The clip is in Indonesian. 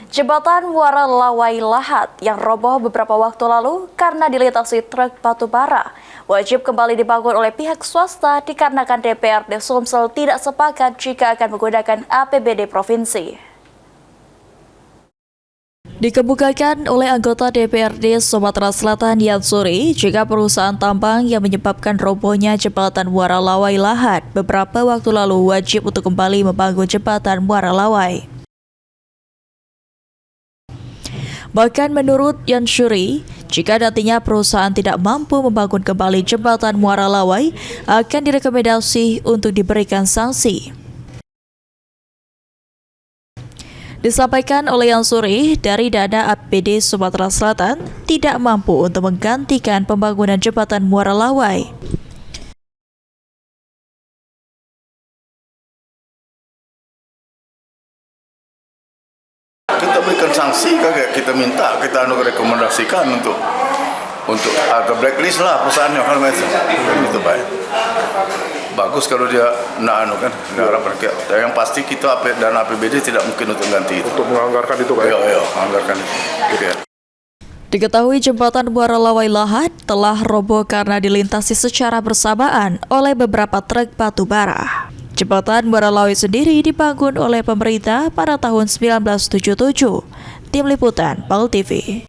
Jembatan Muara Lawai Lahat yang roboh beberapa waktu lalu karena dilintasi truk batu bara wajib kembali dibangun oleh pihak swasta dikarenakan DPRD Sumsel tidak sepakat jika akan menggunakan APBD provinsi. Dikemukakan oleh anggota DPRD Sumatera Selatan Yan Suri jika perusahaan tambang yang menyebabkan robohnya jembatan Muara Lawai Lahat beberapa waktu lalu wajib untuk kembali membangun jembatan Muara Lawai. Bahkan menurut Yan Suri, jika nantinya perusahaan tidak mampu membangun kembali jembatan Muara Lawai, akan direkomendasi untuk diberikan sanksi. Disampaikan oleh Yan Suri, dari dana APBD Sumatera Selatan tidak mampu untuk menggantikan pembangunan jembatan Muara Lawai. Kita berikan sanksi, kita minta, kita rekomendasikan untuk atau blacklist lah perusahaannya kalau itu baik. Bagus kalau dia kan, harapan kita. Yang pasti kita dana APBD tidak mungkin untuk ganti itu. Untuk menganggarkan itu kan? Iya, menganggarkan itu. Okay. Diketahui jembatan Muara Lawai Lahat telah roboh karena dilintasi secara bersamaan oleh beberapa truk batu bara. Jembatan Muara Lawai sendiri dibangun oleh pemerintah pada tahun 1977. Tim Liputan, PAL TV.